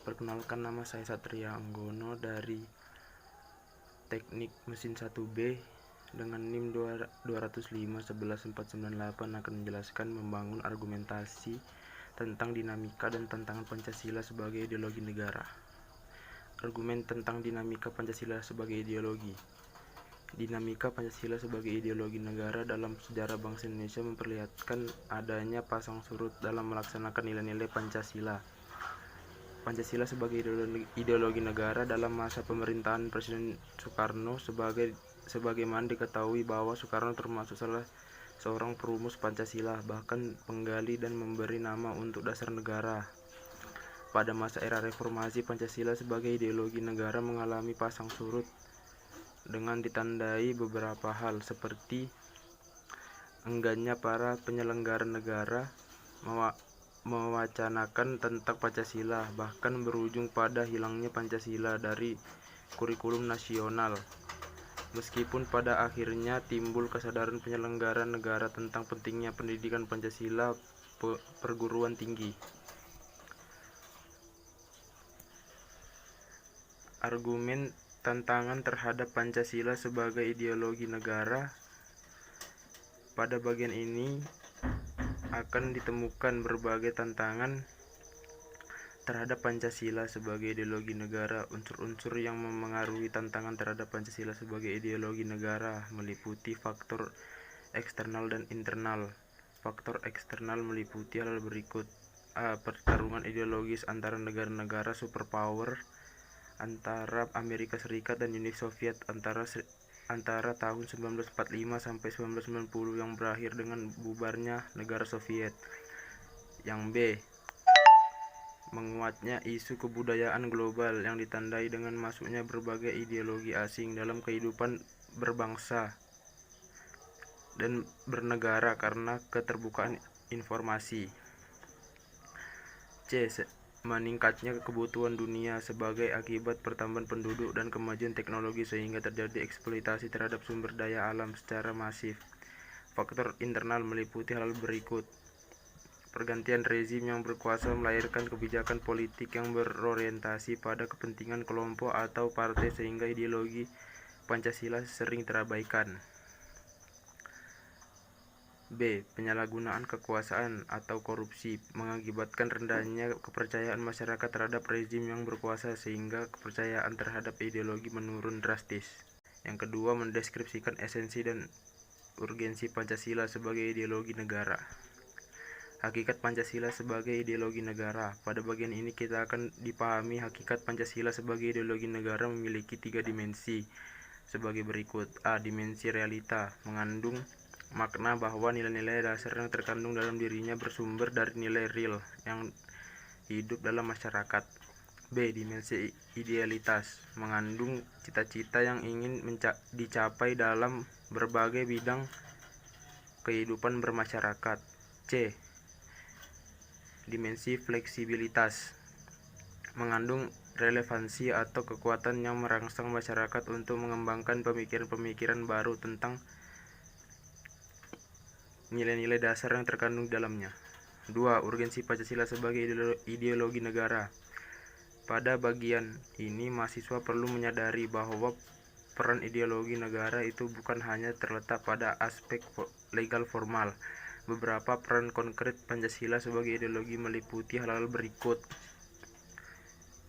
Perkenalkan, nama saya Satria Anggono dari Teknik Mesin 1B dengan NIM 205-11-498 akan menjelaskan membangun argumentasi tentang dinamika dan tantangan Pancasila sebagai ideologi negara. Argumen tentang dinamika Pancasila sebagai ideologi. Dinamika Pancasila sebagai ideologi negara dalam sejarah bangsa Indonesia memperlihatkan adanya pasang surut dalam melaksanakan nilai-nilai Pancasila. Pancasila sebagai ideologi negara dalam masa pemerintahan Presiden Soekarno sebagaimana diketahui bahwa Soekarno termasuk salah seorang perumus Pancasila, bahkan penggali dan memberi nama untuk dasar negara. Pada masa era reformasi, Pancasila sebagai ideologi negara mengalami pasang surut dengan ditandai beberapa hal seperti enggannya para penyelenggara negara mewacanakan tentang Pancasila, bahkan berujung pada hilangnya Pancasila dari kurikulum nasional. Meskipun pada akhirnya timbul kesadaran penyelenggara negara tentang pentingnya pendidikan Pancasila perguruan tinggi. Argumen tantangan terhadap Pancasila sebagai ideologi negara. Pada bagian ini akan ditemukan berbagai tantangan terhadap Pancasila sebagai ideologi negara. Unsur-unsur yang memengaruhi tantangan terhadap Pancasila sebagai ideologi negara meliputi faktor eksternal dan internal. Faktor eksternal meliputi hal berikut: A. Pertarungan ideologis antara negara-negara superpower antara Amerika Serikat dan Uni Soviet antara tahun 1945 sampai 1990 yang berakhir dengan bubarnya negara Soviet. Yang B. Menguatnya isu kebudayaan global yang ditandai dengan masuknya berbagai ideologi asing dalam kehidupan berbangsa dan bernegara karena keterbukaan informasi. C. Meningkatnya kebutuhan dunia sebagai akibat pertambahan penduduk dan kemajuan teknologi sehingga terjadi eksploitasi terhadap sumber daya alam secara masif. Faktor internal meliputi hal berikut: pergantian rezim yang berkuasa melahirkan kebijakan politik yang berorientasi pada kepentingan kelompok atau partai sehingga ideologi Pancasila sering terabaikan. B. Penyalahgunaan kekuasaan atau korupsi mengakibatkan rendahnya kepercayaan masyarakat terhadap rezim yang berkuasa sehingga kepercayaan terhadap ideologi menurun drastis. Yang kedua, mendeskripsikan esensi dan urgensi Pancasila sebagai ideologi negara. Hakikat Pancasila sebagai ideologi negara. Pada bagian ini kita akan dipahami hakikat Pancasila sebagai ideologi negara memiliki 3 dimensi sebagai berikut. A. Dimensi realita, mengandung makna bahwa nilai-nilai dasar yang terkandung dalam dirinya bersumber dari nilai real yang hidup dalam masyarakat. B. Dimensi idealitas, mengandung cita-cita yang ingin dicapai dalam berbagai bidang kehidupan bermasyarakat. C. Dimensi fleksibilitas, mengandung relevansi atau kekuatan yang merangsang masyarakat untuk mengembangkan pemikiran-pemikiran baru tentang nilai-nilai dasar yang terkandung dalamnya. 2. Urgensi Pancasila sebagai ideologi negara. Pada bagian ini mahasiswa perlu menyadari bahwa peran ideologi negara itu bukan hanya terletak pada aspek legal formal. Beberapa peran konkret Pancasila sebagai ideologi meliputi hal-hal berikut: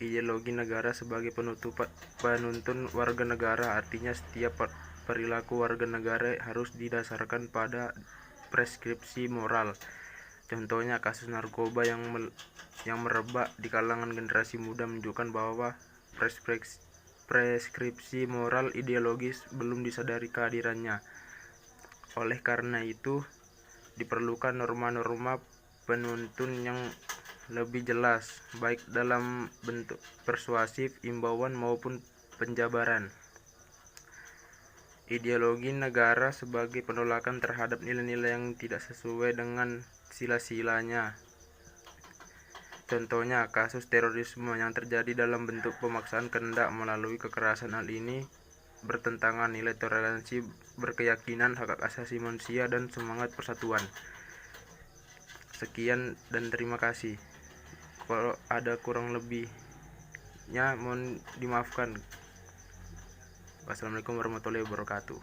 ideologi negara sebagai penuntun warga negara, artinya setiap perilaku warga negara harus didasarkan pada preskripsi moral. Contohnya kasus narkoba yang merebak di kalangan generasi muda menunjukkan bahwa preskripsi moral ideologis belum disadari kehadirannya. Oleh karena itu, diperlukan norma-norma penuntun yang lebih jelas, baik dalam bentuk persuasif, imbauan maupun penjabaran. Ideologi negara sebagai penolakan terhadap nilai-nilai yang tidak sesuai dengan sila-silanya. Contohnya kasus terorisme yang terjadi dalam bentuk pemaksaan kehendak melalui kekerasan. Hal ini bertentangan nilai toleransi, berkeyakinan hak asasi manusia, dan semangat persatuan. Sekian dan terima kasih. Kalau ada kurang lebih mohon dimaafkan. Wassalamualaikum warahmatullahi wabarakatuh.